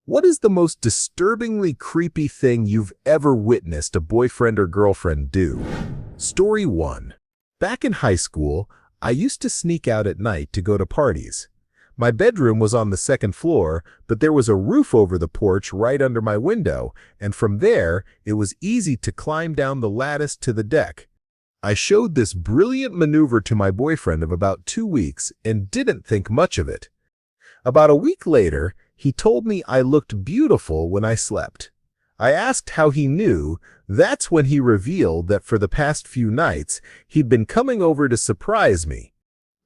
What is the most disturbingly creepy thing you've ever witnessed a boyfriend or girlfriend do? Story 1. Back in high school, I used to sneak out at night to go to parties. My bedroom was on the second floor, but there was a roof over the porch right under my window, and from there, it was easy to climb down the lattice to the deck. I showed this brilliant maneuver to my boyfriend of about 2 weeks and didn't think much of it. About a week later, he told me I looked beautiful when I slept. I asked how he knew. That's when he revealed that for the past few nights, he'd been coming over to surprise me.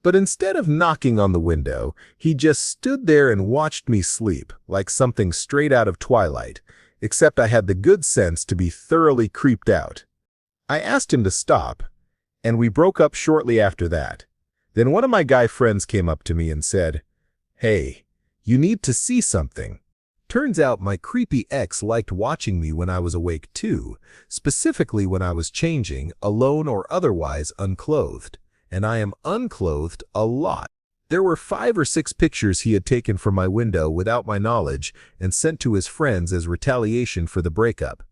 But instead of knocking on the window, he just stood there and watched me sleep, like something straight out of Twilight, except I had the good sense to be thoroughly creeped out. I asked him to stop, and we broke up shortly after that. Then one of my guy friends came up to me and said, "Hey, you need to see something." Turns out my creepy ex liked watching me when I was awake too, specifically when I was changing, alone or otherwise unclothed. And I am unclothed a lot. There were 5 or 6 pictures he had taken from my window without my knowledge and sent to his friends as retaliation for the breakup.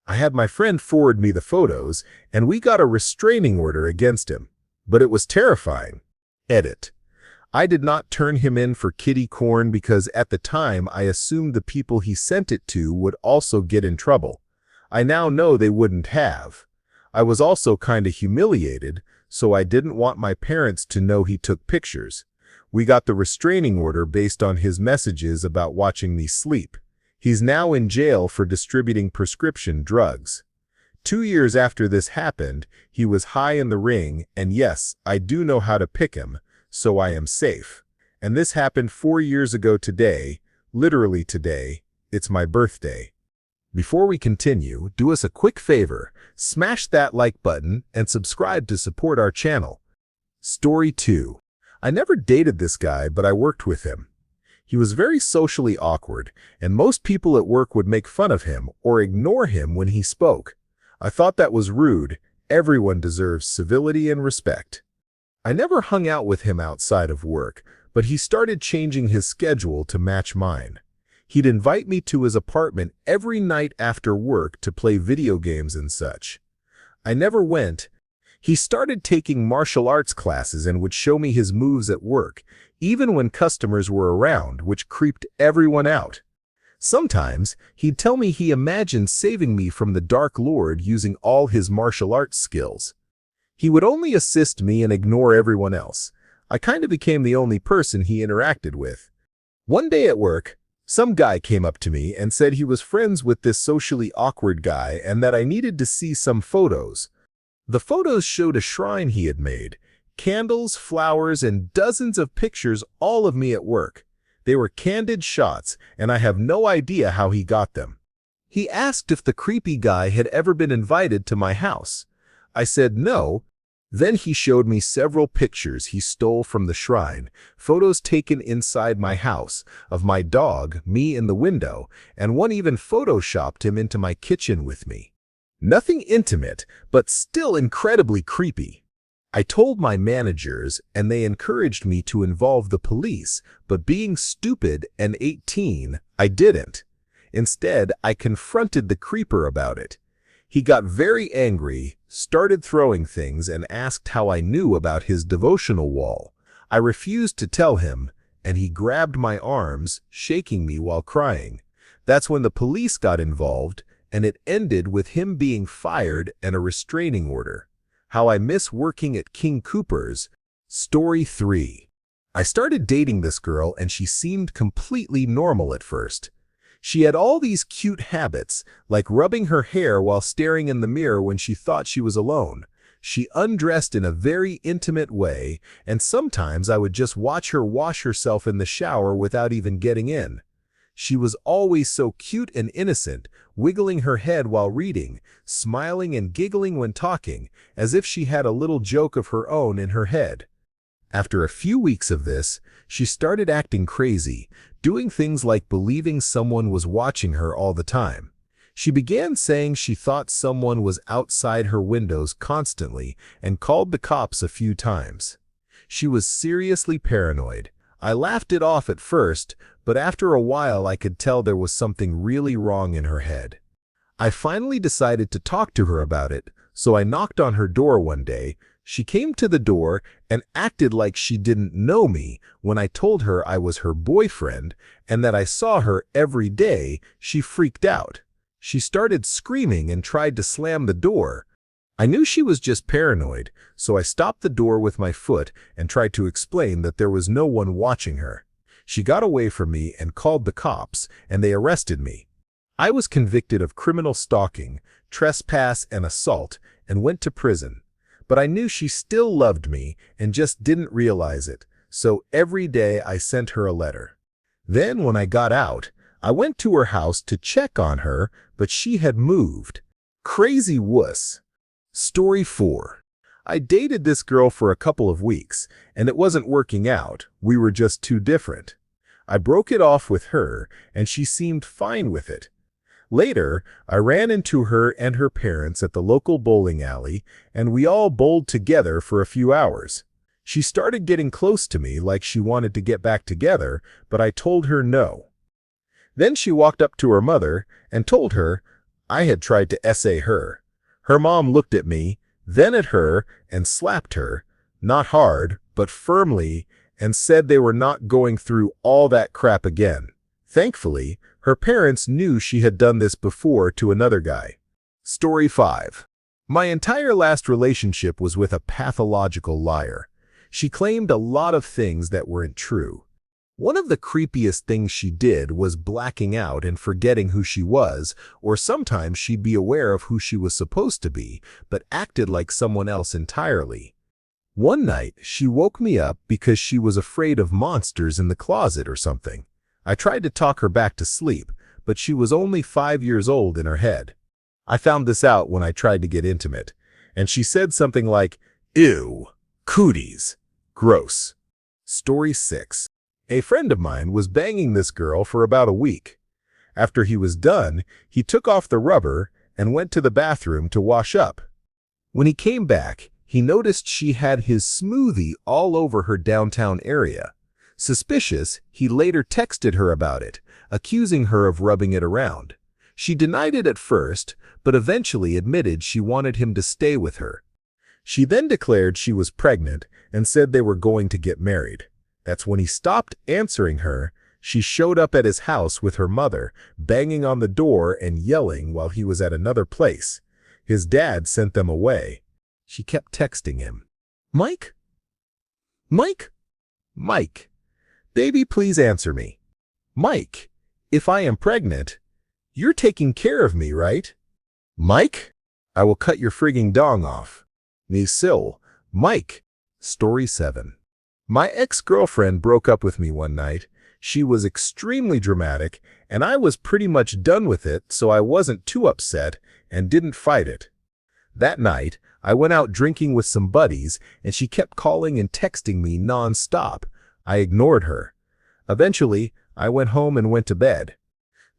I had my friend forward me the photos, and we got a restraining order against him. But it was terrifying. Edit. I did not turn him in for kitty corn because at the time I assumed the people he sent it to would also get in trouble. I now know they wouldn't have. I was also kinda humiliated, so I didn't want my parents to know he took pictures. We got the restraining order based on his messages about watching me sleep. He's now in jail for distributing prescription drugs. 2 years after this happened, he was high in the ring, and yes, I do know how to pick him, so I am safe. And this happened 4 years ago today, literally today. It's my birthday. Before we continue, do us a quick favor, smash that like button and subscribe to support our channel. Story 2. I never dated this guy, but I worked with him. He was very socially awkward, and most people at work would make fun of him or ignore him when he spoke. I thought that was rude. Everyone deserves civility and respect. I never hung out with him outside of work, but he started changing his schedule to match mine. He'd invite me to his apartment every night after work to play video games and such. I never went. He started taking martial arts classes and would show me his moves at work, even when customers were around, which creeped everyone out. Sometimes, he'd tell me he imagined saving me from the Dark Lord using all his martial arts skills. He would only assist me and ignore everyone else. I kind of became the only person he interacted with. One day at work, some guy came up to me and said he was friends with this socially awkward guy and that I needed to see some photos. The photos showed a shrine he had made, candles, flowers, and dozens of pictures, all of me at work. They were candid shots, and I have no idea how he got them. He asked if the creepy guy had ever been invited to my house. I said no. Then he showed me several pictures he stole from the shrine, photos taken inside my house, of my dog, me in the window, and one even photoshopped him into my kitchen with me. Nothing intimate, but still incredibly creepy. I told my managers, and they encouraged me to involve the police, but being stupid and 18, I didn't. Instead, I confronted the creeper about it. He got very angry, started throwing things, and asked how I knew about his devotional wall. I refused to tell him, and he grabbed my arms, shaking me while crying. That's when the police got involved, and it ended with him being fired and a restraining order. How I miss working at King Cooper's. Story 3. I started dating this girl, and she seemed completely normal at first. She had all these cute habits, like rubbing her hair while staring in the mirror when she thought she was alone. She undressed in a very intimate way, and sometimes I would just watch her wash herself in the shower without even getting in. She was always so cute and innocent, wiggling her head while reading, smiling and giggling when talking, as if she had a little joke of her own in her head. After a few weeks of this, she started acting crazy, doing things like believing someone was watching her all the time. She began saying she thought someone was outside her windows constantly and called the cops a few times. She was seriously paranoid. I laughed it off at first, but after a while I could tell there was something really wrong in her head. I finally decided to talk to her about it, so I knocked on her door one day. She came to the door and acted like she didn't know me when I told her I was her boyfriend and that I saw her every day. She freaked out. She started screaming and tried to slam the door. I knew she was just paranoid, so I stopped the door with my foot and tried to explain that there was no one watching her. She got away from me and called the cops, and they arrested me. I was convicted of criminal stalking, trespass, and assault, and went to prison. But I knew she still loved me and just didn't realize it, so every day I sent her a letter. Then when I got out, I went to her house to check on her, but she had moved. Crazy wuss. Story 4. I dated this girl for a couple of weeks, and it wasn't working out. We were just too different. I broke it off with her, and she seemed fine with it. Later, I ran into her and her parents at the local bowling alley, and we all bowled together for a few hours. She started getting close to me like she wanted to get back together, but I told her no. Then she walked up to her mother and told her I had tried to essay her. Her mom looked at me, then at her, and slapped her, not hard, but firmly, and said they were not going through all that crap again. Thankfully, her parents knew she had done this before to another guy. Story 5. My entire last relationship was with a pathological liar. She claimed a lot of things that weren't true. One of the creepiest things she did was blacking out and forgetting who she was, or sometimes she'd be aware of who she was supposed to be, but acted like someone else entirely. One night, she woke me up because she was afraid of monsters in the closet or something. I tried to talk her back to sleep, but she was only 5 years old in her head. I found this out when I tried to get intimate, and she said something like, "Ew, cooties, gross." Story 6. A friend of mine was banging this girl for about a week. After he was done, he took off the rubber and went to the bathroom to wash up. When he came back, he noticed she had his smoothie all over her downtown area. Suspicious, he later texted her about it, accusing her of rubbing it around. She denied it at first, but eventually admitted she wanted him to stay with her. She then declared she was pregnant and said they were going to get married. That's when he stopped answering her. She showed up at his house with her mother, banging on the door and yelling while he was at another place. His dad sent them away. She kept texting him. "Mike? Mike? Mike. Baby, please answer me. Mike, if I am pregnant, you're taking care of me, right? Mike? I will cut your frigging dong off. Me still. Mike." Story 7. My ex-girlfriend broke up with me one night. She was extremely dramatic, and I was pretty much done with it, so I wasn't too upset and didn't fight it. That night, I went out drinking with some buddies, and she kept calling and texting me non-stop. I ignored her. Eventually, I went home and went to bed.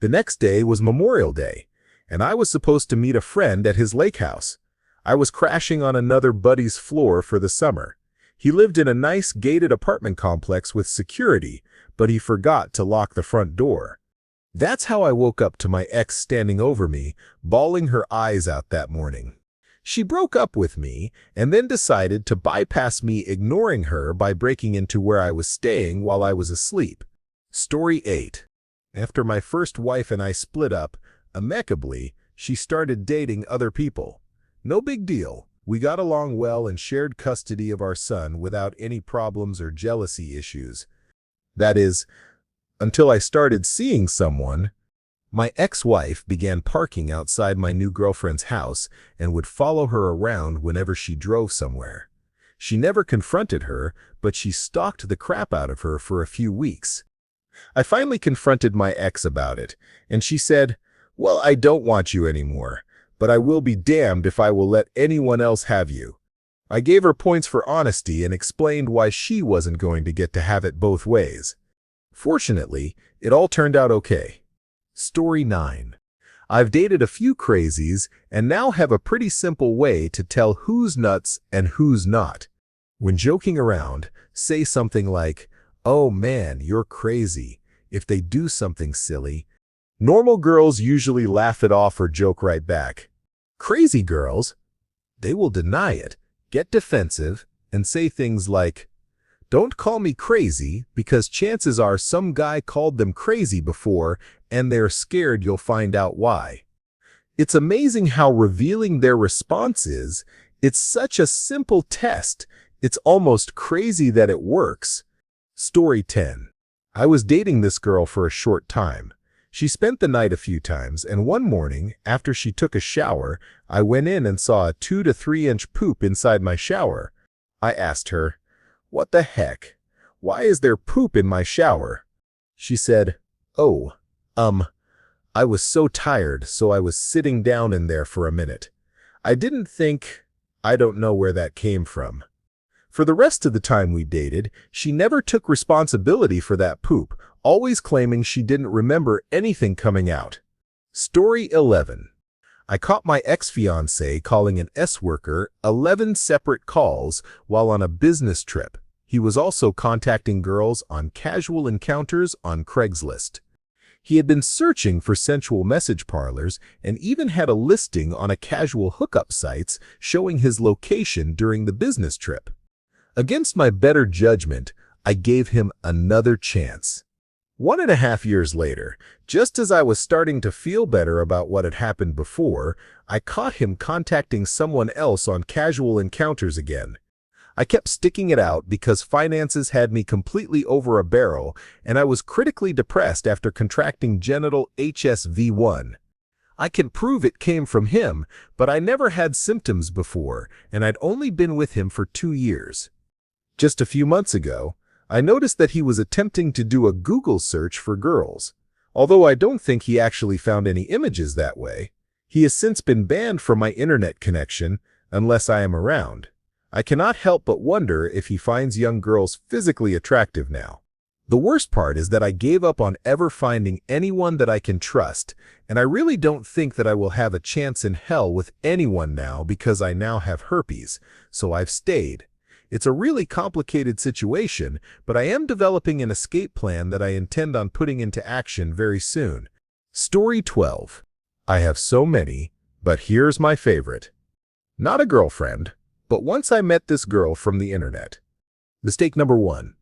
The next day was Memorial Day, and I was supposed to meet a friend at his lake house. I was crashing on another buddy's floor for the summer. He lived in a nice gated apartment complex with security, but he forgot to lock the front door. That's how I woke up to my ex standing over me, bawling her eyes out that morning. She broke up with me and then decided to bypass me, ignoring her by breaking into where I was staying while I was asleep. Story 8. After my first wife and I split up, amicably, she started dating other people. No big deal. We got along well and shared custody of our son without any problems or jealousy issues. That is, until I started seeing someone. My ex-wife began parking outside my new girlfriend's house and would follow her around whenever she drove somewhere. She never confronted her, but she stalked the crap out of her for a few weeks. I finally confronted my ex about it, and she said, "Well, I don't want you anymore, but I will be damned if I will let anyone else have you." I gave her points for honesty and explained why she wasn't going to get to have it both ways. Fortunately, it all turned out okay. Story 9. I've dated a few crazies and now have a pretty simple way to tell who's nuts and who's not. When joking around, say something like, "Oh man, you're crazy." If they do something silly, normal girls usually laugh it off or joke right back. Crazy girls, they will deny it, get defensive, and say things like, "Don't call me crazy," because chances are some guy called them crazy before and they're scared you'll find out why. It's amazing how revealing their response is. It's such a simple test. It's almost crazy that it works. Story 10. I was dating this girl for a short time. She spent the night a few times, and one morning, after she took a shower, I went in and saw a 2 to 3 inch poop inside my shower. I asked her, "What the heck? Why is there poop in my shower?" She said, "Oh, I was so tired, so I was sitting down in there for a minute. I didn't think, I don't know where that came from." For the rest of the time we dated, she never took responsibility for that poop, always claiming she didn't remember anything coming out. Story 11. I caught my ex-fiancé calling an S-worker 11 separate calls while on a business trip. He was also contacting girls on casual encounters on Craigslist. He had been searching for sensual message parlors and even had a listing on a casual hookup sites showing his location during the business trip. Against my better judgment, I gave him another chance. 1.5 years later, just as I was starting to feel better about what had happened before, I caught him contacting someone else on casual encounters again. I kept sticking it out because finances had me completely over a barrel, and I was critically depressed after contracting genital HSV-1. I can prove it came from him, but I never had symptoms before, and I'd only been with him for 2 years. Just a few months ago, I noticed that he was attempting to do a Google search for girls. Although I don't think he actually found any images that way. He has since been banned from my internet connection unless I am around. I cannot help but wonder if he finds young girls physically attractive now. The worst part is that I gave up on ever finding anyone that I can trust, and I really don't think that I will have a chance in hell with anyone now because I now have herpes, so I've stayed. It's a really complicated situation, but I am developing an escape plan that I intend on putting into action very soon. Story 12. I have so many, but here's my favorite. Not a girlfriend, but once I met this girl from the internet. Mistake number 1.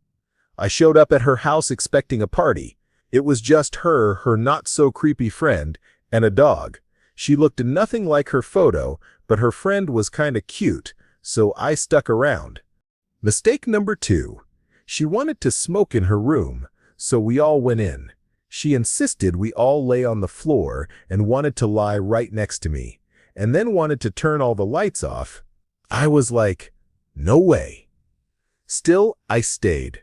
I showed up at her house expecting a party. It was just her not-so-creepy friend, and a dog. She looked nothing like her photo, but her friend was kinda cute, so I stuck around. Mistake number 2. She wanted to smoke in her room, so we all went in. She insisted we all lay on the floor and wanted to lie right next to me, and then wanted to turn all the lights off. I was like, no way. Still, I stayed.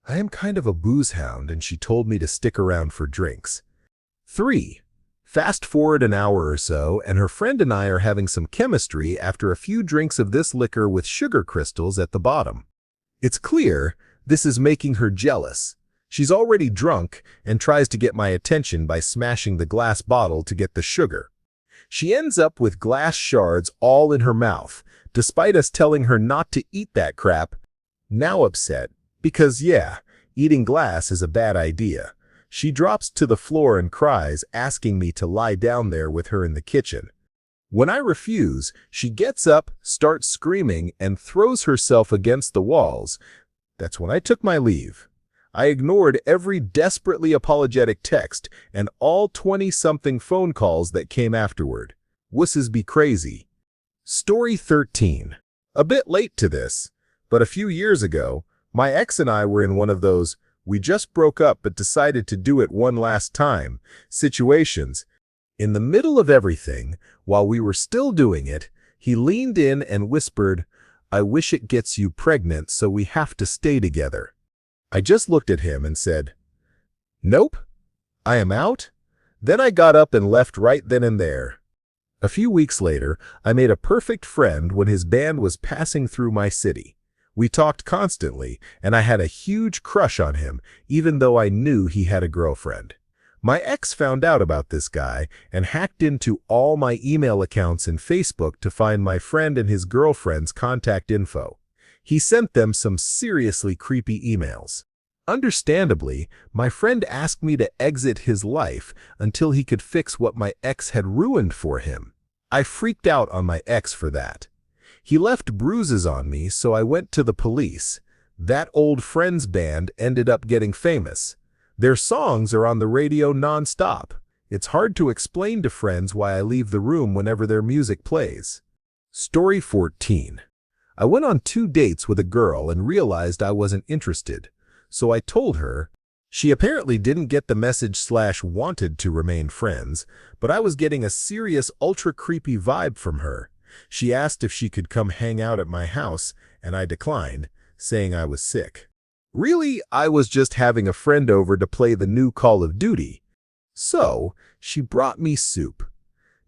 I am kind of a booze hound, and she told me to stick around for drinks. 3. Fast forward an hour or so, and her friend and I are having some chemistry after a few drinks of this liquor with sugar crystals at the bottom. It's clear this is making her jealous. She's already drunk and tries to get my attention by smashing the glass bottle to get the sugar. She ends up with glass shards all in her mouth, despite us telling her not to eat that crap. Now upset, because yeah, eating glass is a bad idea. She drops to the floor and cries, asking me to lie down there with her in the kitchen. When I refuse, she gets up, starts screaming, and throws herself against the walls. That's when I took my leave. I ignored every desperately apologetic text and all 20-something phone calls that came afterward. Wusses be crazy. Story 13. A bit late to this, but a few years ago, my ex and I were in one of those "we just broke up but decided to do it one last time" situations. In the middle of everything, while we were still doing it, he leaned in and whispered, "I wish it gets you pregnant so we have to stay together." I just looked at him and said, "Nope, I am out." Then I got up and left right then and there. A few weeks later, I made a perfect friend when his band was passing through my city. We talked constantly, and I had a huge crush on him, even though I knew he had a girlfriend. My ex found out about this guy and hacked into all my email accounts and Facebook to find my friend and his girlfriend's contact info. He sent them some seriously creepy emails. Understandably, my friend asked me to exit his life until he could fix what my ex had ruined for him. I freaked out on my ex for that. He left bruises on me, so I went to the police. That old friend's band ended up getting famous. Their songs are on the radio non-stop. It's hard to explain to friends why I leave the room whenever their music plays. Story 14. I went on 2 dates with a girl and realized I wasn't interested. So I told her. She apparently didn't get the message/wanted to remain friends, but I was getting a serious ultra-creepy vibe from her. She asked if she could come hang out at my house, and I declined, saying I was sick. Really, I was just having a friend over to play the new Call of Duty. So, she brought me soup.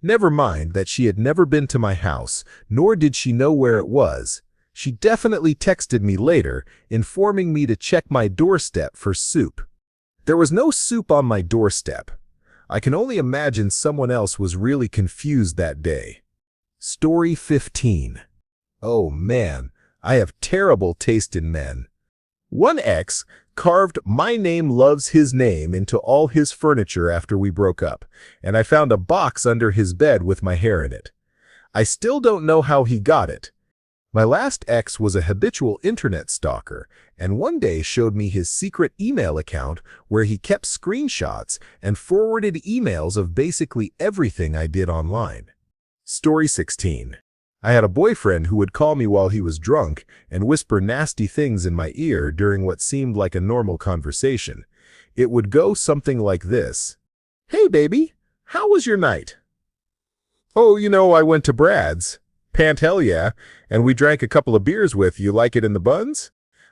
Never mind that she had never been to my house, nor did she know where it was. She definitely texted me later, informing me to check my doorstep for soup. There was no soup on my doorstep. I can only imagine someone else was really confused that day. Story 15. Oh man, I have terrible taste in men. One ex carved "My name loves his name" into all his furniture after we broke up, and I found a box under his bed with my hair in it. I still don't know how he got it. My last ex was a habitual internet stalker, and one day showed me his secret email account where he kept screenshots and forwarded emails of basically everything I did online. Story 16. I had a boyfriend who would call me while he was drunk and whisper nasty things in my ear during what seemed like a normal conversation. It would go something like this. "Hey baby, how was your night?" "Oh, I went to Brad's." "Pant hell yeah, and we drank a couple of beers with you. Like it in the buns?"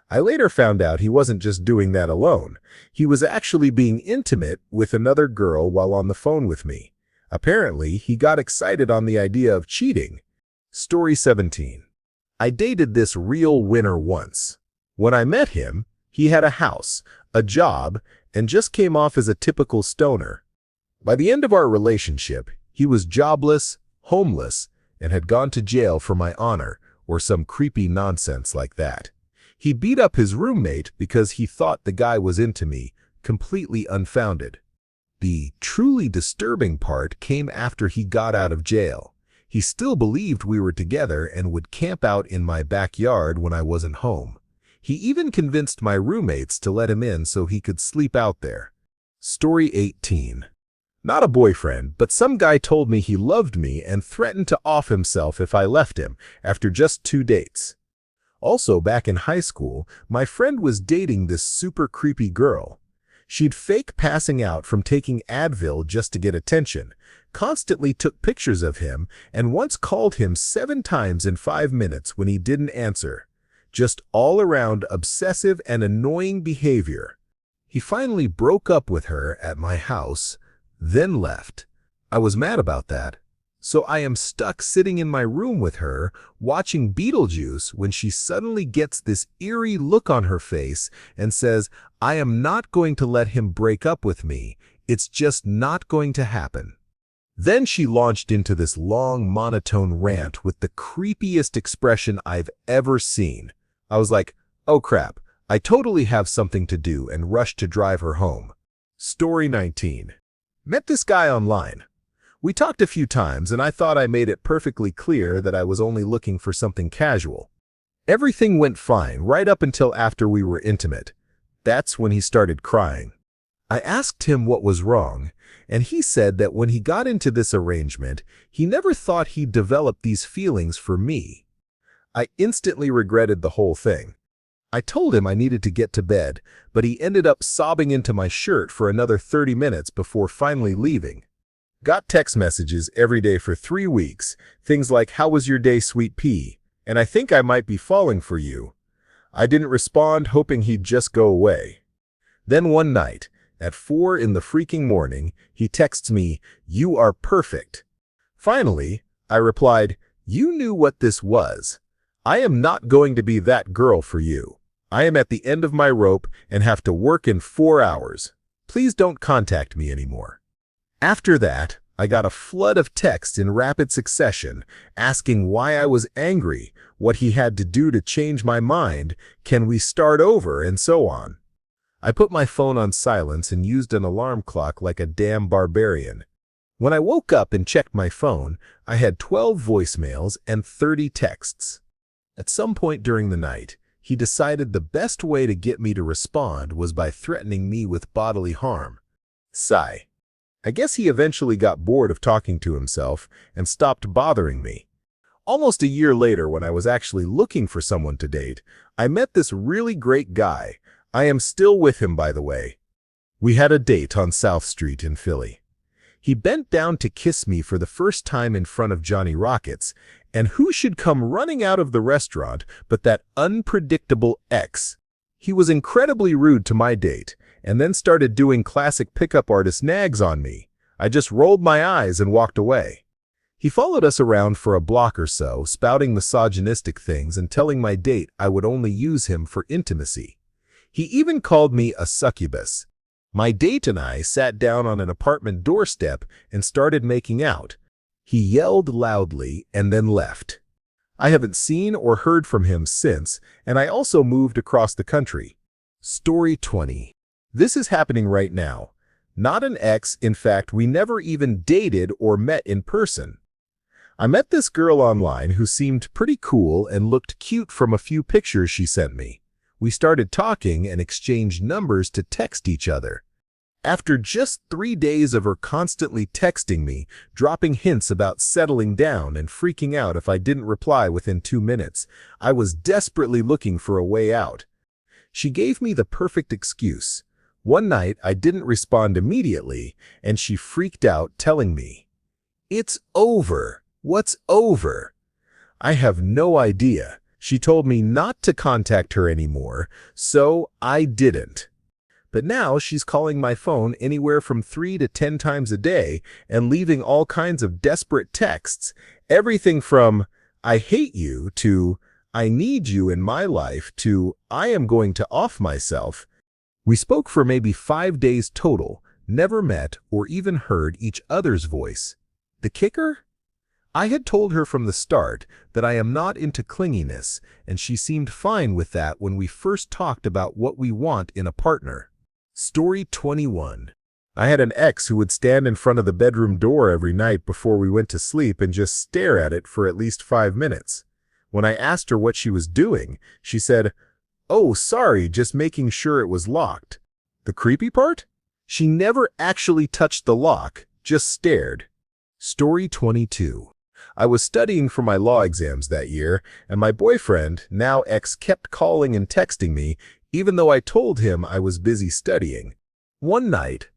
I later found out he wasn't just doing that alone. He was actually being intimate with another girl while on the phone with me. Apparently, he got excited on the idea of cheating. Story 17. I dated this real winner once. When I met him, he had a house, a job, and just came off as a typical stoner. By the end of our relationship, he was jobless, homeless, and had gone to jail for my honor, or some creepy nonsense like that. He beat up his roommate because he thought the guy was into me, completely unfounded. The truly disturbing part came after he got out of jail. He still believed we were together and would camp out in my backyard when I wasn't home. He even convinced my roommates to let him in so he could sleep out there. Story 18. Not a boyfriend, but some guy told me he loved me and threatened to off himself if I left him after just 2 dates. Also, back in high school, my friend was dating this super creepy girl. She'd fake passing out from taking Advil just to get attention, constantly took pictures of him, and once called him 7 times in 5 minutes when he didn't answer. Just all-around obsessive and annoying behavior. He finally broke up with her at my house, then left. I was mad about that. So I am stuck sitting in my room with her, watching Beetlejuice when she suddenly gets this eerie look on her face and says, "I am not going to let him break up with me. It's just not going to happen." Then she launched into this long, monotone rant with the creepiest expression I've ever seen. I was like, oh crap, I totally have something to do, and rushed to drive her home. Story 19. Met this guy online. We talked a few times, and I thought I made it perfectly clear that I was only looking for something casual. Everything went fine right up until after we were intimate. That's when he started crying. I asked him what was wrong, and he said that when he got into this arrangement, he never thought he'd develop these feelings for me. I instantly regretted the whole thing. I told him I needed to get to bed, but he ended up sobbing into my shirt for another 30 minutes before finally leaving. Got text messages every day for 3 weeks, things like, "How was your day, sweet pea?" and "I think I might be falling for you." I didn't respond, hoping he'd just go away. Then one night, at 4 in the freaking morning, he texts me, "You are perfect." Finally, I replied, "You knew what this was. I am not going to be that girl for you. I am at the end of my rope and have to work in 4 hours. Please don't contact me anymore." After that, I got a flood of texts in rapid succession, asking why I was angry, what he had to do to change my mind, can we start over, and so on. I put my phone on silence and used an alarm clock like a damn barbarian. When I woke up and checked my phone, I had 12 voicemails and 30 texts. At some point during the night, he decided the best way to get me to respond was by threatening me with bodily harm. Sigh. I guess he eventually got bored of talking to himself and stopped bothering me. Almost a year later, when I was actually looking for someone to date, I met this really great guy. I am still with him, by the way. We had a date on South Street in Philly. He bent down to kiss me for the first time in front of Johnny Rockets, and who should come running out of the restaurant but that unpredictable ex? He was incredibly rude to my date, and then started doing classic pickup artist nags on me. I just rolled my eyes and walked away. He followed us around for a block or so, spouting misogynistic things and telling my date I would only use him for intimacy. He even called me a succubus. My date and I sat down on an apartment doorstep and started making out. He yelled loudly and then left. I haven't seen or heard from him since, and I also moved across the country. Story 20. This is happening right now. Not an ex, in fact, we never even dated or met in person. I met this girl online who seemed pretty cool and looked cute from a few pictures she sent me. We started talking and exchanged numbers to text each other. After just 3 days of her constantly texting me, dropping hints about settling down and freaking out if I didn't reply within 2 minutes, I was desperately looking for a way out. She gave me the perfect excuse. One night, I didn't respond immediately, and she freaked out, telling me, "It's over. What's over?" I have no idea. She told me not to contact her anymore, so I didn't. But now she's calling my phone anywhere from 3 to 10 times a day and leaving all kinds of desperate texts, everything from "I hate you" to "I need you in my life" to "I am going to off myself." We spoke for maybe 5 days total, never met or even heard each other's voice. The kicker? I had told her from the start that I am not into clinginess, and she seemed fine with that when we first talked about what we want in a partner. Story 21. I had an ex who would stand in front of the bedroom door every night before we went to sleep and just stare at it for at least 5 minutes. When I asked her what she was doing, she said, "Oh, sorry, just making sure it was locked." The creepy part? She never actually touched the lock, just stared. Story 22. I was studying for my law exams that year, and my boyfriend, now ex, kept calling and texting me, even though I told him I was busy studying. One night,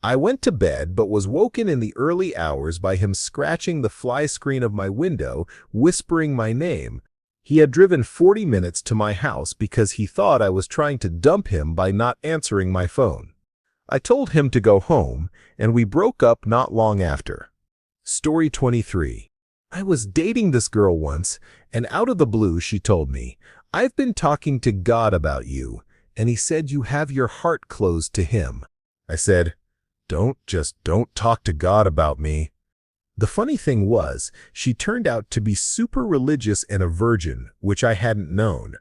I went to bed but was woken in the early hours by him scratching the fly screen of my window, whispering my name. He had driven 40 minutes to my house because he thought I was trying to dump him by not answering my phone. I told him to go home, and we broke up not long after. Story 23. I was dating this girl once, and out of the blue she told me, "I've been talking to God about you, and he said you have your heart closed to him." I said, Don't talk to God about me." The funny thing was, she turned out to be super religious and a virgin, which I hadn't known.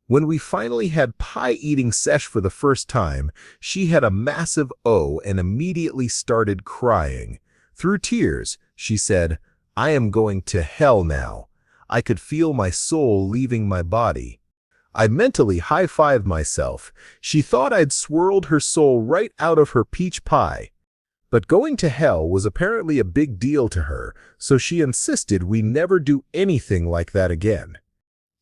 When we finally had pie-eating sesh for the first time, she had a massive O and immediately started crying. Through tears, she said, "I am going to hell now." I could feel my soul leaving my body. I mentally high-fived myself. She thought I'd swirled her soul right out of her peach pie. But going to hell was apparently a big deal to her, so she insisted we never do anything like that again.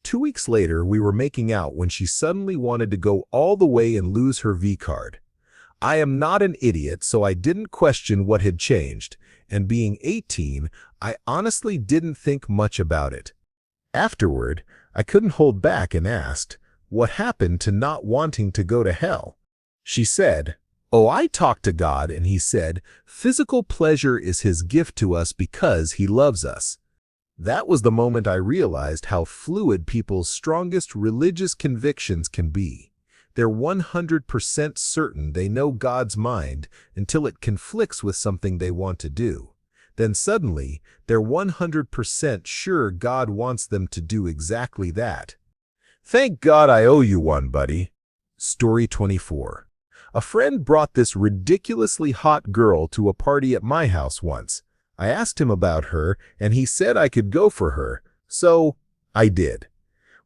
2 weeks later, we were making out when she suddenly wanted to go all the way and lose her V-card. I am not an idiot, so I didn't question what had changed, and being 18, I honestly didn't think much about it. Afterward, I couldn't hold back and asked, "What happened to not wanting to go to hell?" She said, "Oh, I talked to God and he said, physical pleasure is his gift to us because he loves us." That was the moment I realized how fluid people's strongest religious convictions can be. They're 100% certain they know God's mind until it conflicts with something they want to do. Then suddenly, they're 100% sure God wants them to do exactly that. Thank God I owe you one, buddy. Story 24. A friend brought this ridiculously hot girl to a party at my house once. I asked him about her, and he said I could go for her, so I did.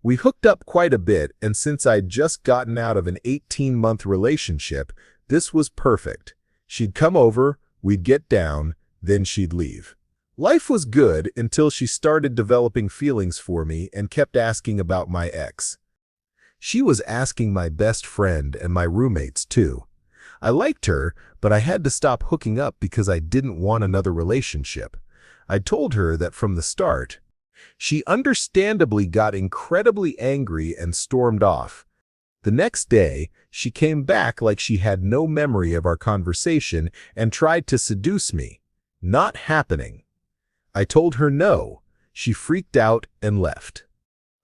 We hooked up quite a bit, and since I'd just gotten out of an 18-month relationship, this was perfect. She'd come over, we'd get down, then she'd leave. Life was good until she started developing feelings for me and kept asking about my ex. She was asking my best friend and my roommates too. I liked her, but I had to stop hooking up because I didn't want another relationship. I told her that from the start. She understandably got incredibly angry and stormed off. The next day, she came back like she had no memory of our conversation and tried to seduce me. Not happening. I told her no. She freaked out and left.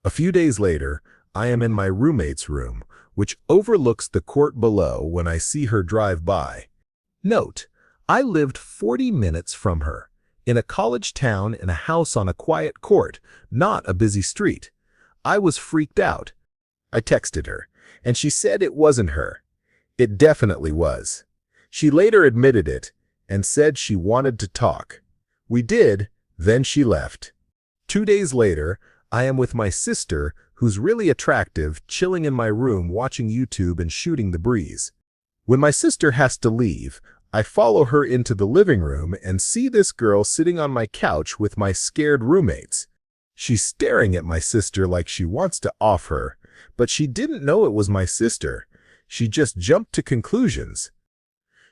A few days later, I am in my roommate's room, which overlooks the court below when I see her drive by. Note, I lived 40 minutes from her, in a college town in a house on a quiet court, not a busy street. I was freaked out. I texted her, and she said it wasn't her. It definitely was. She later admitted it and said she wanted to talk. We did, then she left. 2 days later, I am with my sister, who's really attractive, chilling in my room watching YouTube and shooting the breeze. When my sister has to leave, I follow her into the living room and see this girl sitting on my couch with my scared roommates. She's staring at my sister like she wants to off her, but she didn't know it was my sister. She just jumped to conclusions.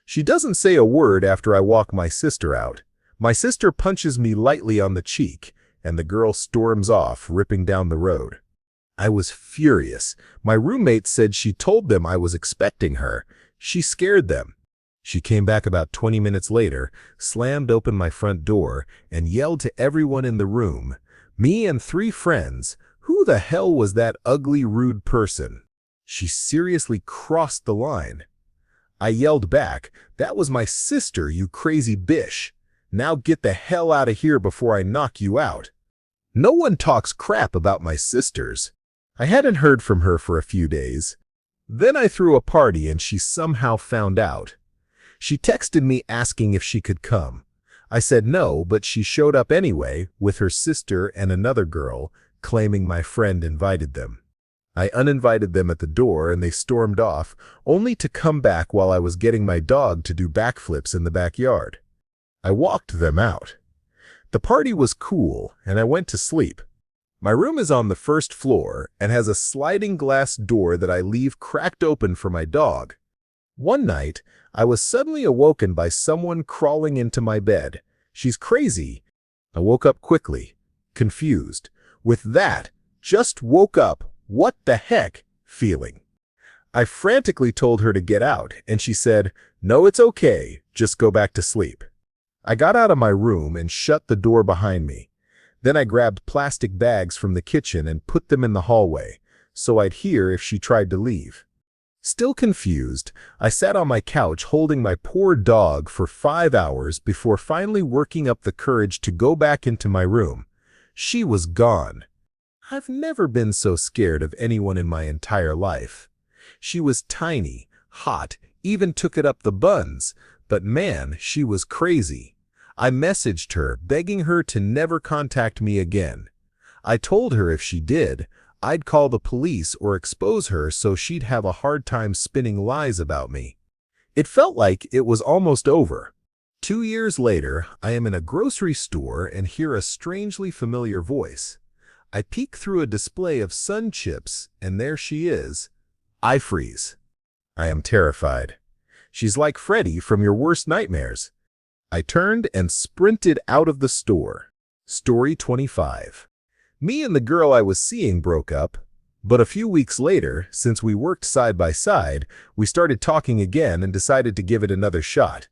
She doesn't say a word after I walk my sister out. My sister punches me lightly on the cheek, and the girl storms off, ripping down the road. I was furious. My roommate said she told them I was expecting her. She scared them. She came back about 20 minutes later, slammed open my front door, and yelled to everyone in the room, me and 3 friends, who the hell was that ugly, rude person? She seriously crossed the line. I yelled back, that was my sister, you crazy bitch. Now get the hell out of here before I knock you out. No one talks crap about my sisters. I hadn't heard from her for a few days. Then I threw a party and she somehow found out. She texted me asking if she could come. I said no, but she showed up anyway with her sister and another girl, claiming my friend invited them. I uninvited them at the door and they stormed off, only to come back while I was getting my dog to do backflips in the backyard. I walked them out. The party was cool, and I went to sleep. My room is on the first floor and has a sliding glass door that I leave cracked open for my dog. One night, I was suddenly awoken by someone crawling into my bed. She's crazy. I woke up quickly, confused, with that, just woke up, what the heck, feeling. I frantically told her to get out, and she said, no, it's okay, just go back to sleep. I got out of my room and shut the door behind me. Then I grabbed plastic bags from the kitchen and put them in the hallway, so I'd hear if she tried to leave. Still confused, I sat on my couch holding my poor dog for 5 hours before finally working up the courage to go back into my room. She was gone. I've never been so scared of anyone in my entire life. She was tiny, hot, even took it up the buns, but man, she was crazy. I messaged her, begging her to never contact me again. I told her if she did, I'd call the police or expose her so she'd have a hard time spinning lies about me. It felt like it was almost over. 2 years later, I am in a grocery store and hear a strangely familiar voice. I peek through a display of Sun Chips, and there she is. I freeze. I am terrified. She's like Freddy from your worst nightmares. I turned and sprinted out of the store. Story 25. Me and the girl I was seeing broke up, but a few weeks later, since we worked side by side, we started talking again and decided to give it another shot.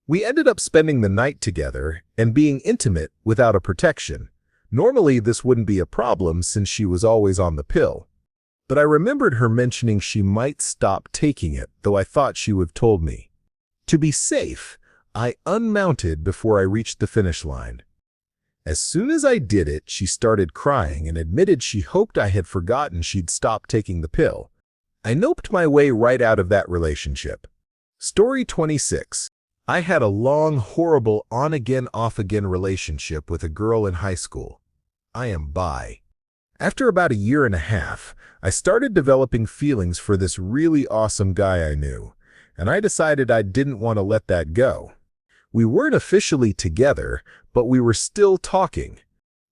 We ended up spending the night together and being intimate without a protection. Normally, this wouldn't be a problem since she was always on the pill. But I remembered her mentioning she might stop taking it, though I thought she would have told me. To be safe, I unmounted before I reached the finish line. As soon as I did it, she started crying and admitted she hoped I had forgotten she'd stopped taking the pill. I noped my way right out of that relationship. Story 26. I had a long, horrible on-again, off-again relationship with a girl in high school. I am bi. After about a year and a half, I started developing feelings for this really awesome guy I knew, and I decided I didn't want to let that go. We weren't officially together, but we were still talking.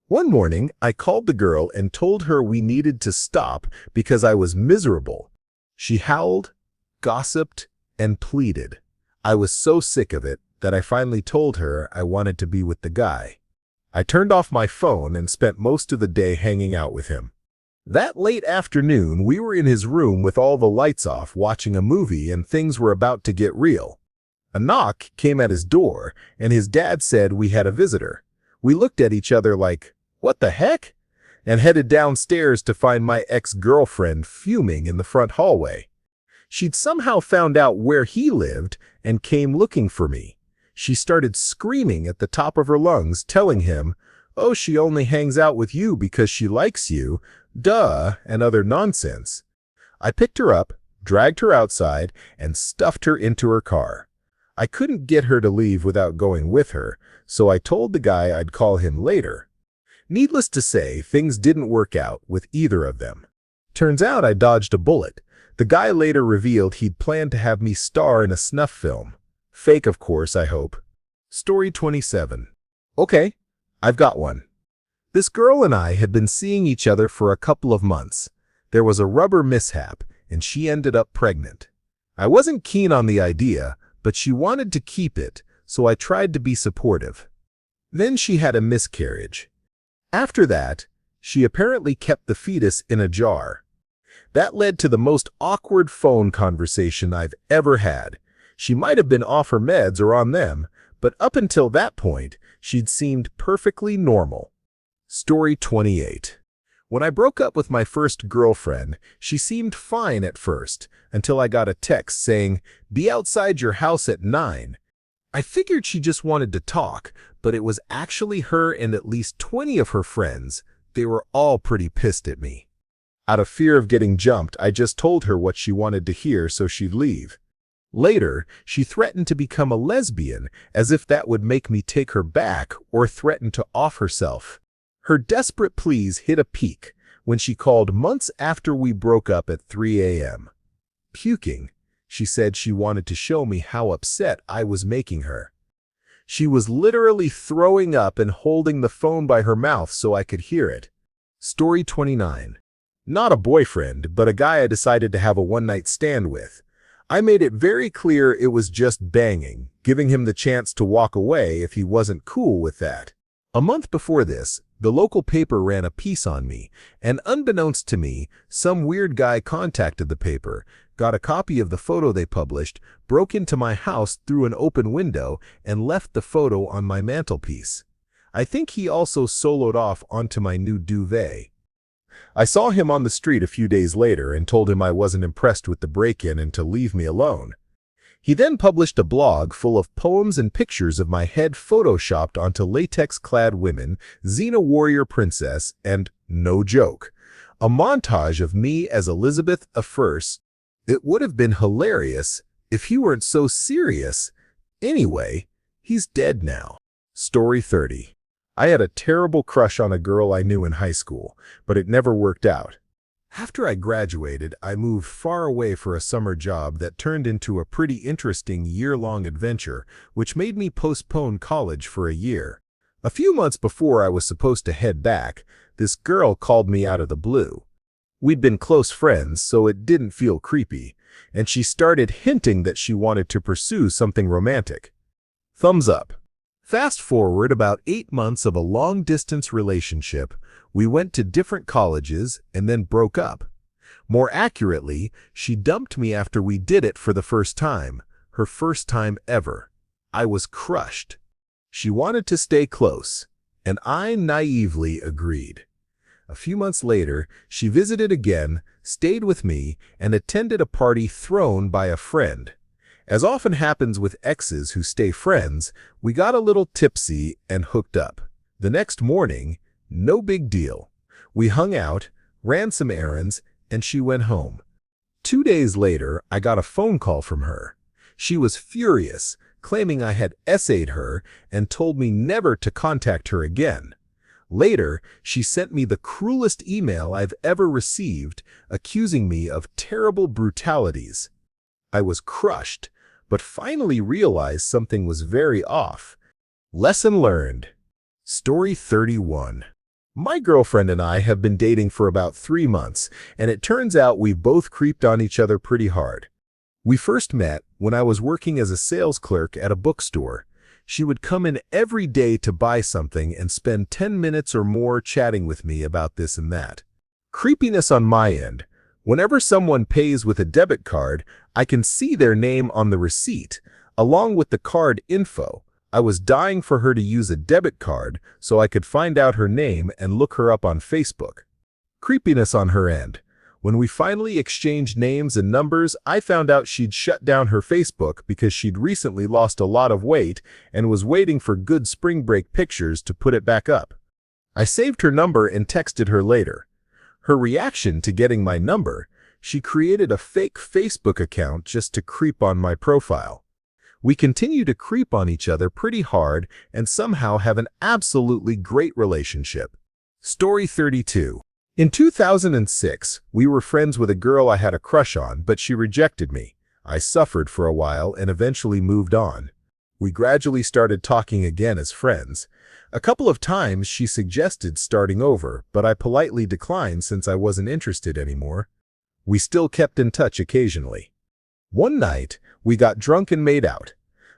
One morning, I called the girl and told her we needed to stop because I was miserable. She howled, gossiped, and pleaded. I was so sick of it that I finally told her I wanted to be with the guy. I turned off my phone and spent most of the day hanging out with him. That late afternoon, we were in his room with all the lights off watching a movie, and things were about to get real. A knock came at his door, and his dad said we had a visitor. We looked at each other like, "What the heck?" and headed downstairs to find my ex-girlfriend fuming in the front hallway. She'd somehow found out where he lived and came looking for me. She started screaming at the top of her lungs, telling him, "Oh, she only hangs out with you because she likes you, duh," and other nonsense. I picked her up, dragged her outside, and stuffed her into her car. I couldn't get her to leave without going with her, so I told the guy I'd call him later. Needless to say, things didn't work out with either of them. Turns out I dodged a bullet. The guy later revealed he'd planned to have me star in a Snuff film. Fake, of course, I hope. Story 27. Okay, I've got one. This girl and I had been seeing each other for a couple of months. There was a rubber mishap, and she ended up pregnant. I wasn't keen on the idea, but she wanted to keep it, so I tried to be supportive. Then she had a miscarriage. After that, she apparently kept the fetus in a jar. That led to the most awkward phone conversation I've ever had. She might have been off her meds or on them, but up until that point, she'd seemed perfectly normal. Story 28. When I broke up with my first girlfriend, she seemed fine at first, until I got a text saying, "Be outside your house at 9. I figured she just wanted to talk, but it was actually her and at least 20 of her friends. They were all pretty pissed at me. Out of fear of getting jumped, I just told her what she wanted to hear so she'd leave. Later, she threatened to become a lesbian, as if that would make me take her back, or threatened to off herself. Her desperate pleas hit a peak when she called months after we broke up at 3 a.m. Puking, she said she wanted to show me how upset I was making her. She was literally throwing up and holding the phone by her mouth so I could hear it. Story 29. Not a boyfriend, but a guy I decided to have a one-night stand with. I made it very clear it was just banging, giving him the chance to walk away if he wasn't cool with that. A month before this, the local paper ran a piece on me, and unbeknownst to me, some weird guy contacted the paper, got a copy of the photo they published, broke into my house through an open window, and left the photo on my mantelpiece. I think he also soloed off onto my new duvet. I saw him on the street a few days later and told him I wasn't impressed with the break-in and to leave me alone. He then published a blog full of poems and pictures of my head photoshopped onto latex-clad women, Xena warrior princess, and, no joke, a montage of me as Elizabeth I. It would have been hilarious if he weren't so serious. Anyway, he's dead now. Story 30. I had a terrible crush on a girl I knew in high school, but it never worked out. After I graduated, I moved far away for a summer job that turned into a pretty interesting year-long adventure, which made me postpone college for a year. A few months before I was supposed to head back, this girl called me out of the blue. We'd been close friends, so it didn't feel creepy, and she started hinting that she wanted to pursue something romantic. Thumbs up. Fast forward about 8 months of a long-distance relationship, we went to different colleges and then broke up. More accurately, she dumped me after we did it for the first time, her first time ever. I was crushed. She wanted to stay close, and I naively agreed. A few months later, she visited again, stayed with me, and attended a party thrown by a friend. As often happens with exes who stay friends, we got a little tipsy and hooked up. The next morning, no big deal. We hung out, ran some errands, and she went home. 2 days later, I got a phone call from her. She was furious, claiming I had essayed her and told me never to contact her again. Later, she sent me the cruelest email I've ever received, accusing me of terrible brutalities. I was crushed, but finally realized something was very off. Lesson learned. Story 31. My girlfriend and I have been dating for about 3 months, and it turns out we've both creeped on each other pretty hard. We first met when I was working as a sales clerk at a bookstore. She would come in every day to buy something and spend 10 minutes or more chatting with me about this and that. Creepiness on my end. Whenever someone pays with a debit card, I can see their name on the receipt, along with the card info. I was dying for her to use a debit card so I could find out her name and look her up on Facebook. Creepiness on her end. When we finally exchanged names and numbers, I found out she'd shut down her Facebook because she'd recently lost a lot of weight and was waiting for good spring break pictures to put it back up. I saved her number and texted her later. Her reaction to getting my number, she created a fake Facebook account just to creep on my profile. We continue to creep on each other pretty hard and somehow have an absolutely great relationship. Story 32. In 2006, we were friends with a girl I had a crush on, but she rejected me. I suffered for a while and eventually moved on. We gradually started talking again as friends. A couple of times she suggested starting over, but I politely declined since I wasn't interested anymore. We still kept in touch occasionally. One night, we got drunk and made out.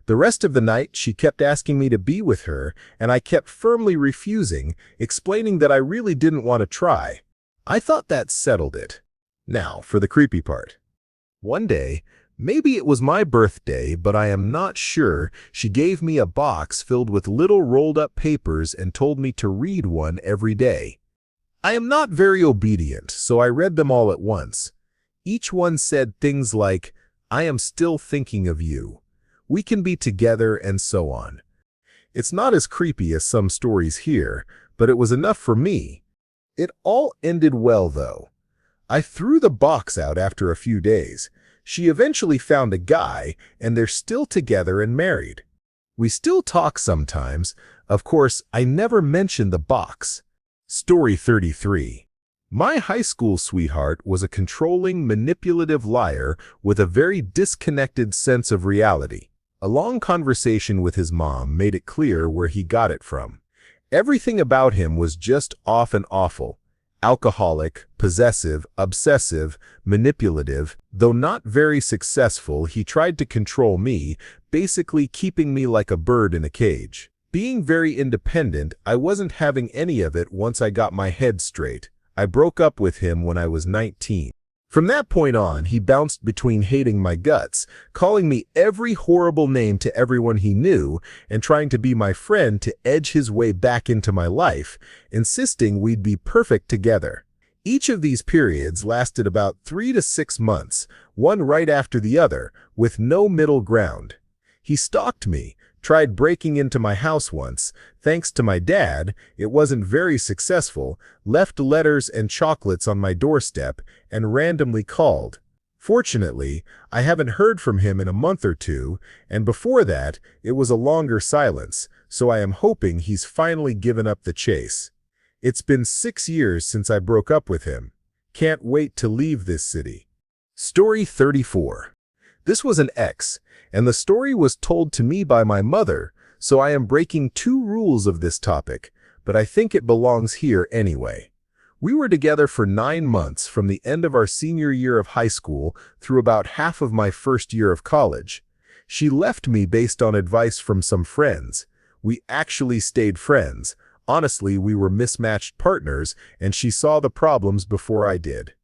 The rest of the night, she kept asking me to be with her, and I kept firmly refusing, explaining that I really didn't want to try. I thought that settled it. Now, for the creepy part. One day, maybe it was my birthday, but I am not sure, she gave me a box filled with little rolled-up papers and told me to read one every day. I am not very obedient, so I read them all at once. Each one said things like, "I am still thinking of you. We can be together," and so on. It's not as creepy as some stories here, but it was enough for me. It all ended well, though. I threw the box out after a few days. She eventually found a guy, and they're still together and married. We still talk sometimes. Of course, I never mentioned the box. Story 33. My high school sweetheart was a controlling, manipulative liar with a very disconnected sense of reality. A long conversation with his mom made it clear where he got it from. Everything about him was just off and awful. Alcoholic, possessive, obsessive, manipulative. Though not very successful, he tried to control me, basically keeping me like a bird in a cage. Being very independent, I wasn't having any of it once I got my head straight. I broke up with him when I was 19. From that point on, he bounced between hating my guts, calling me every horrible name to everyone he knew, and trying to be my friend to edge his way back into my life, insisting we'd be perfect together. Each of these periods lasted about 3 to 6 months, one right after the other, with no middle ground. He stalked me, tried breaking into my house once. Thanks to my dad, it wasn't very successful, left letters and chocolates on my doorstep, and randomly called. Fortunately, I haven't heard from him in a month or two, and before that, it was a longer silence, so I am hoping he's finally given up the chase. It's been 6 years since I broke up with him. Can't wait to leave this city. Story 34. This was an ex, and the story was told to me by my mother, so I am breaking 2 rules of this topic, but I think it belongs here anyway. We were together for 9 months from the end of our senior year of high school through about half of my first year of college. She left me based on advice from some friends. We actually stayed friends. Honestly, we were mismatched partners, and she saw the problems before I did.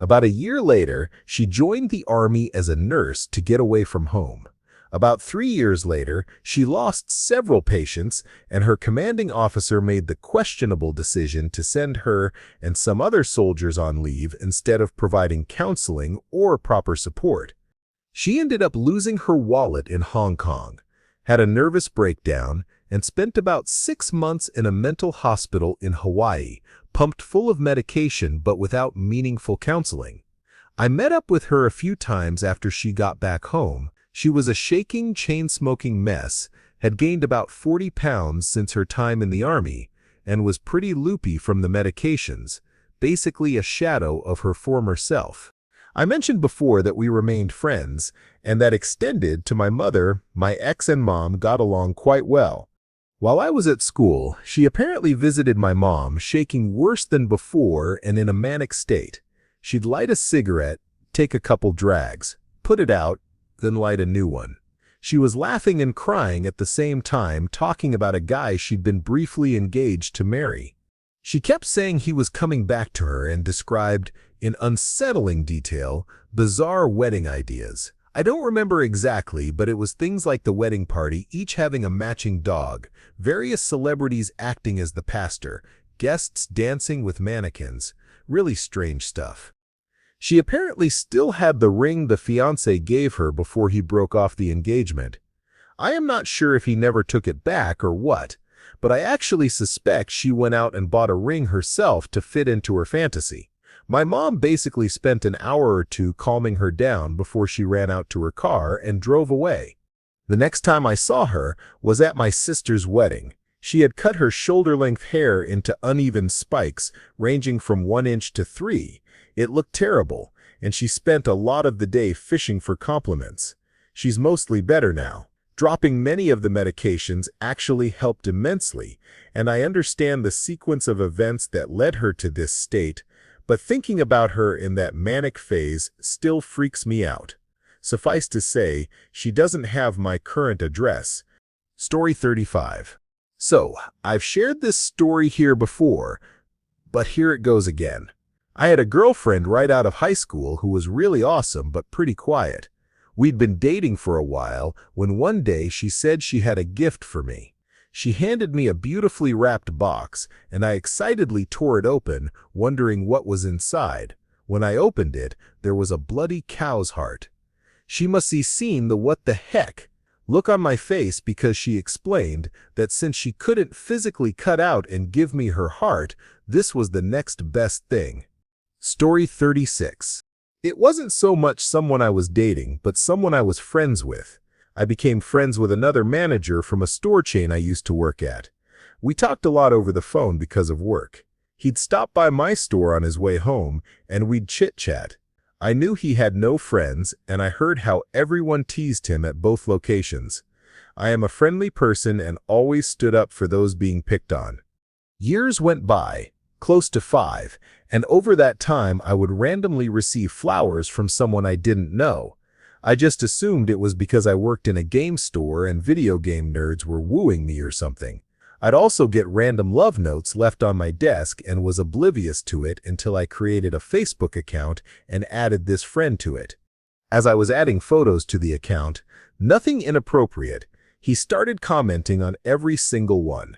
About a year later, she joined the army as a nurse to get away from home. About 3 years later, she lost several patients, and her commanding officer made the questionable decision to send her and some other soldiers on leave instead of providing counseling or proper support. She ended up losing her wallet in Hong Kong, had a nervous breakdown, and spent about 6 months in a mental hospital in Hawaii, pumped full of medication but without meaningful counseling. I met up with her a few times after she got back home. She was a shaking, chain-smoking mess, had gained about 40 pounds since her time in the army, and was pretty loopy from the medications, basically a shadow of her former self. I mentioned before that we remained friends, and that extended to my mother. My ex and mom got along quite well. While I was at school, she apparently visited my mom, shaking worse than before and in a manic state. She'd light a cigarette, take a couple drags, put it out, then light a new one. She was laughing and crying at the same time, talking about a guy she'd been briefly engaged to marry. She kept saying he was coming back to her and described, in unsettling detail, bizarre wedding ideas. I don't remember exactly, but it was things like the wedding party, each having a matching dog, various celebrities acting as the pastor, guests dancing with mannequins, really strange stuff. She apparently still had the ring the fiancé gave her before he broke off the engagement. I am not sure if he never took it back or what, but I actually suspect she went out and bought a ring herself to fit into her fantasy. My mom basically spent an hour or two calming her down before she ran out to her car and drove away. The next time I saw her was at my sister's wedding. She had cut her shoulder-length hair into uneven spikes ranging from 1 inch to 3. It looked terrible, and she spent a lot of the day fishing for compliments. She's mostly better now. Dropping many of the medications actually helped immensely, and I understand the sequence of events that led her to this state, but thinking about her in that manic phase still freaks me out. Suffice to say, she doesn't have my current address. Story 35. So, I've shared this story here before, but here it goes again. I had a girlfriend right out of high school who was really awesome but pretty quiet. We'd been dating for a while when one day she said she had a gift for me. She handed me a beautifully wrapped box, and I excitedly tore it open, wondering what was inside. When I opened it, there was a bloody cow's heart. She must have seen the what the heck look on my face because she explained that since she couldn't physically cut out and give me her heart, this was the next best thing. Story 36. It wasn't so much someone I was dating, but someone I was friends with. I became friends with another manager from a store chain I used to work at. We talked a lot over the phone because of work. He'd stop by my store on his way home, and we'd chit-chat. I knew he had no friends, and I heard how everyone teased him at both locations. I am a friendly person and always stood up for those being picked on. Years went by, close to 5, and over that time I would randomly receive flowers from someone I didn't know. I just assumed it was because I worked in a game store and video game nerds were wooing me or something. I'd also get random love notes left on my desk and was oblivious to it until I created a Facebook account and added this friend to it. As I was adding photos to the account, nothing inappropriate, he started commenting on every single one.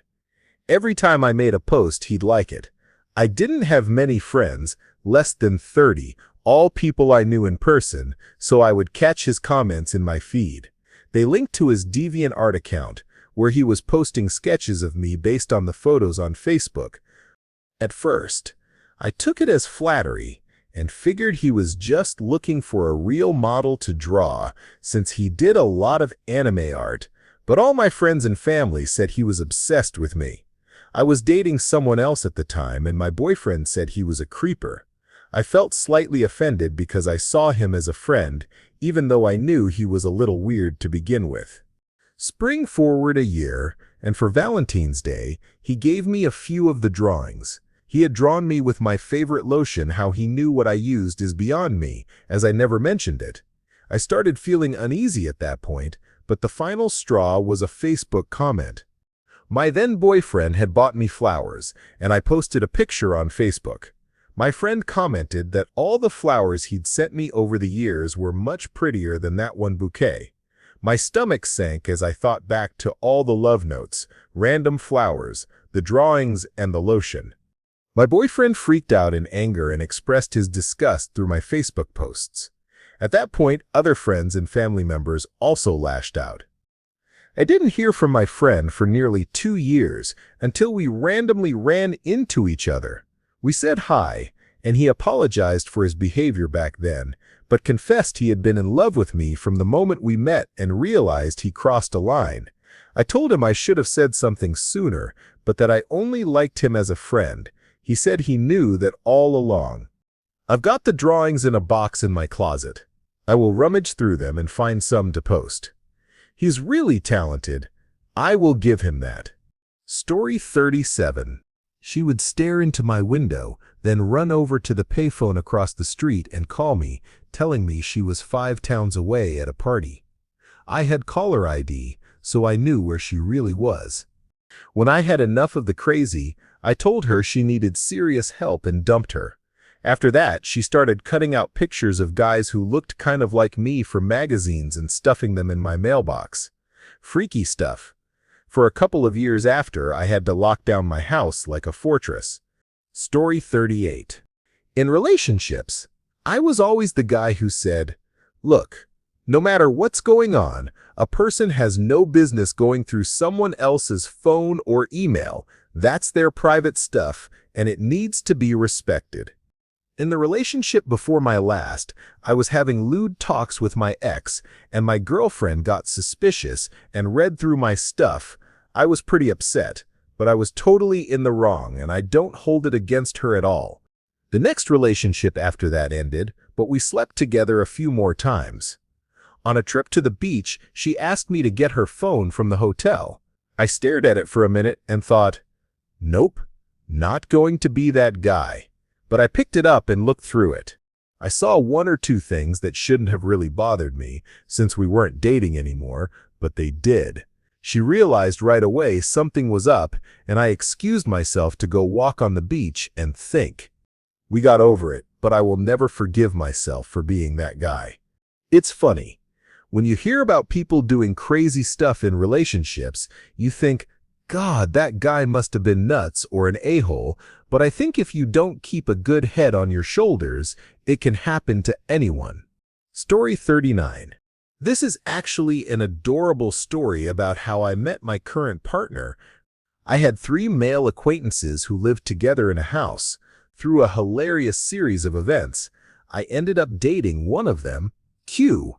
Every time I made a post, he'd like it. I didn't have many friends, less than 30, all people I knew in person, so I would catch his comments in my feed. They linked to his DeviantArt account, where he was posting sketches of me based on the photos on Facebook. At first, I took it as flattery and figured he was just looking for a real model to draw since he did a lot of anime art, but all my friends and family said he was obsessed with me. I was dating someone else at the time, and my boyfriend said he was a creeper. I felt slightly offended because I saw him as a friend, even though I knew he was a little weird to begin with. Spring forward a year, and for Valentine's Day, he gave me a few of the drawings. He had drawn me with my favorite lotion. How he knew what I used is beyond me, as I never mentioned it. I started feeling uneasy at that point, but the final straw was a Facebook comment. My then boyfriend had bought me flowers, and I posted a picture on Facebook. My friend commented that all the flowers he'd sent me over the years were much prettier than that one bouquet. My stomach sank as I thought back to all the love notes, random flowers, the drawings, and the lotion. My boyfriend freaked out in anger and expressed his disgust through my Facebook posts. At that point, other friends and family members also lashed out. I didn't hear from my friend for nearly 2 years until we randomly ran into each other. We said hi, and he apologized for his behavior back then, but confessed he had been in love with me from the moment we met and realized he crossed a line. I told him I should have said something sooner, but that I only liked him as a friend. He said he knew that all along. I've got the drawings in a box in my closet. I will rummage through them and find some to post. He's really talented. I will give him that. Story 37. She would stare into my window, then run over to the payphone across the street and call me, telling me she was 5 towns away at a party. I had caller ID, so I knew where she really was. When I had enough of the crazy, I told her she needed serious help and dumped her. After that, she started cutting out pictures of guys who looked kind of like me from magazines and stuffing them in my mailbox. Freaky stuff. For a couple of years after, I had to lock down my house like a fortress. Story 38. In relationships, I was always the guy who said, "Look, no matter what's going on, a person has no business going through someone else's phone or email. That's their private stuff, and it needs to be respected." In the relationship before my last, I was having lewd talks with my ex, and my girlfriend got suspicious and read through my stuff. I was pretty upset, but I was totally in the wrong, and I don't hold it against her at all. The next relationship after that ended, but we slept together a few more times. On a trip to the beach, she asked me to get her phone from the hotel. I stared at it for a minute and thought, nope, not going to be that guy. But I picked it up and looked through it. I saw 1 or 2 things that shouldn't have really bothered me, since we weren't dating anymore, but they did. She realized right away something was up, and I excused myself to go walk on the beach and think. We got over it, but I will never forgive myself for being that guy. It's funny. When you hear about people doing crazy stuff in relationships, you think, God, that guy must have been nuts or an a-hole, but I think if you don't keep a good head on your shoulders, it can happen to anyone. Story 39. This is actually an adorable story about how I met my current partner. I had 3 male acquaintances who lived together in a house. Through a hilarious series of events, I ended up dating one of them, Q.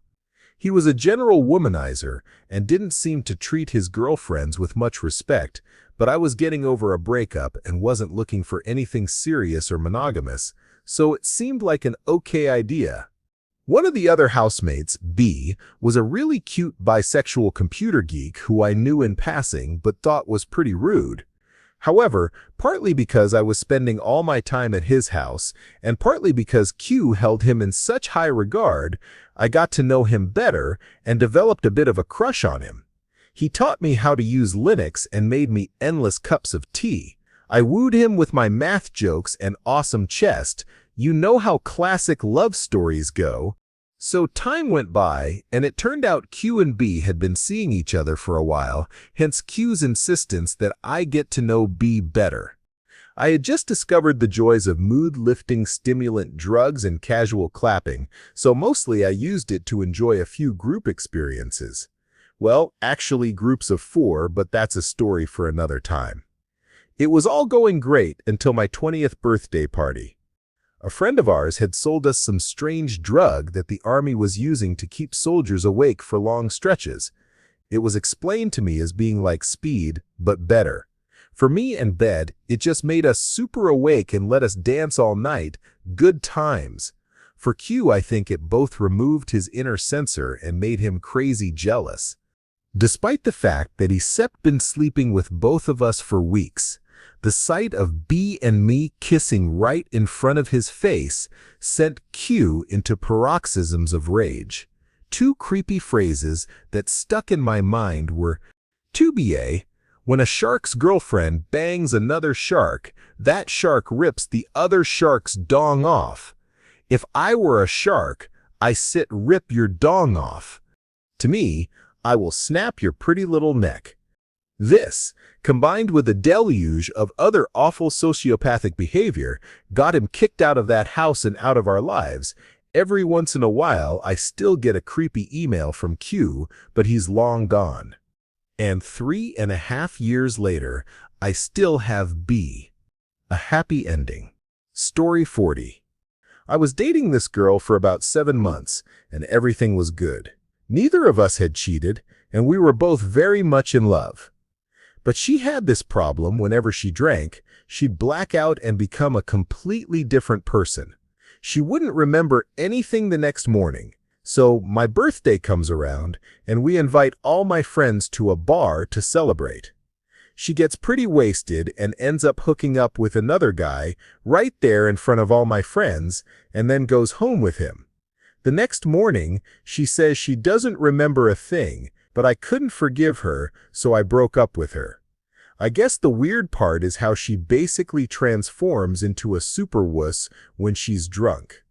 He was a general womanizer and didn't seem to treat his girlfriends with much respect, but I was getting over a breakup and wasn't looking for anything serious or monogamous, so it seemed like an okay idea. One of the other housemates, B, was a really cute bisexual computer geek who I knew in passing but thought was pretty rude. However, partly because I was spending all my time at his house, and partly because Q held him in such high regard, I got to know him better and developed a bit of a crush on him. He taught me how to use Linux and made me endless cups of tea. I wooed him with my math jokes and awesome chest. You know how classic love stories go. So time went by, and it turned out Q and B had been seeing each other for a while, hence Q's insistence that I get to know B better. I had just discovered the joys of mood-lifting stimulant drugs and casual clapping, so mostly I used it to enjoy a few group experiences. Well, actually groups of 4, but that's a story for another time. It was all going great until my 20th birthday party. A friend of ours had sold us some strange drug that the army was using to keep soldiers awake for long stretches. It was explained to me as being like speed, but better. For me and bed, it just made us super awake and let us dance all night. Good times. For Q, I think it both removed his inner censor and made him crazy jealous. Despite the fact that he's been sleeping with both of us for weeks, the sight of B and me kissing right in front of his face sent Q into paroxysms of rage. 2 creepy phrases that stuck in my mind were, "2BA, when a shark's girlfriend bangs another shark, that shark rips the other shark's dong off. If I were a shark, I sit rip your dong off. To me, I will snap your pretty little neck." This, combined with a deluge of other awful sociopathic behavior, got him kicked out of that house and out of our lives. Every once in a while, I still get a creepy email from Q, but he's long gone. And 3.5 years later, I still have B. A happy ending. Story 40. I was dating this girl for about 7 months, and everything was good. Neither of us had cheated, and we were both very much in love. But she had this problem. Whenever she drank, she'd black out and become a completely different person. She wouldn't remember anything the next morning. So my birthday comes around, and we invite all my friends to a bar to celebrate. She gets pretty wasted and ends up hooking up with another guy right there in front of all my friends, and then goes home with him. The next morning, she says she doesn't remember a thing, but I couldn't forgive her, so I broke up with her. I guess the weird part is how she basically transforms into a super wuss when she's drunk.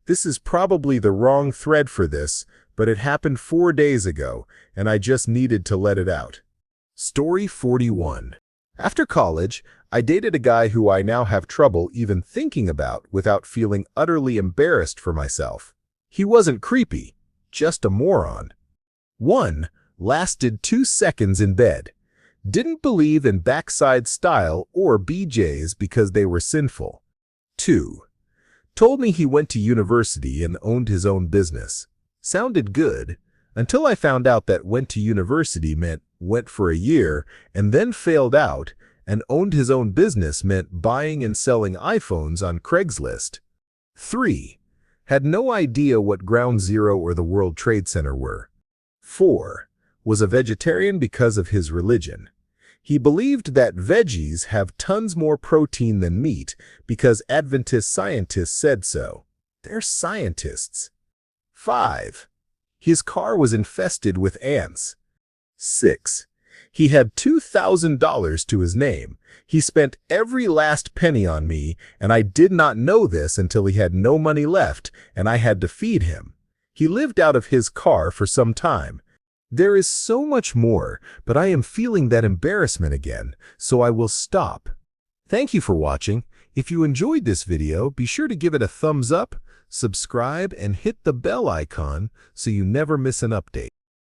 This is probably the wrong thread for this, but it happened 4 days ago, and I just needed to let it out. Story 41. After college, I dated a guy who I now have trouble even thinking about without feeling utterly embarrassed for myself. He wasn't creepy, just a moron. 1. Lasted 2 seconds in bed. Didn't believe in backside style or BJs because they were sinful. 2. Told me he went to university and owned his own business. Sounded good, until I found out that went to university meant went for a year and then failed out, and owned his own business meant buying and selling iPhones on Craigslist. 3. Had no idea what Ground Zero or the World Trade Center were. 4. Was a vegetarian because of his religion. He believed that veggies have tons more protein than meat because Adventist scientists said so. They're scientists. 5. His car was infested with ants. 6. He had $2,000 to his name. He spent every last penny on me, and I did not know this until he had no money left and I had to feed him. He lived out of his car for some time. There is so much more, but I am feeling that embarrassment again, so I will stop. Thank you for watching. If you enjoyed this video, be sure to give it a thumbs up, subscribe, and hit the bell icon so you never miss an update.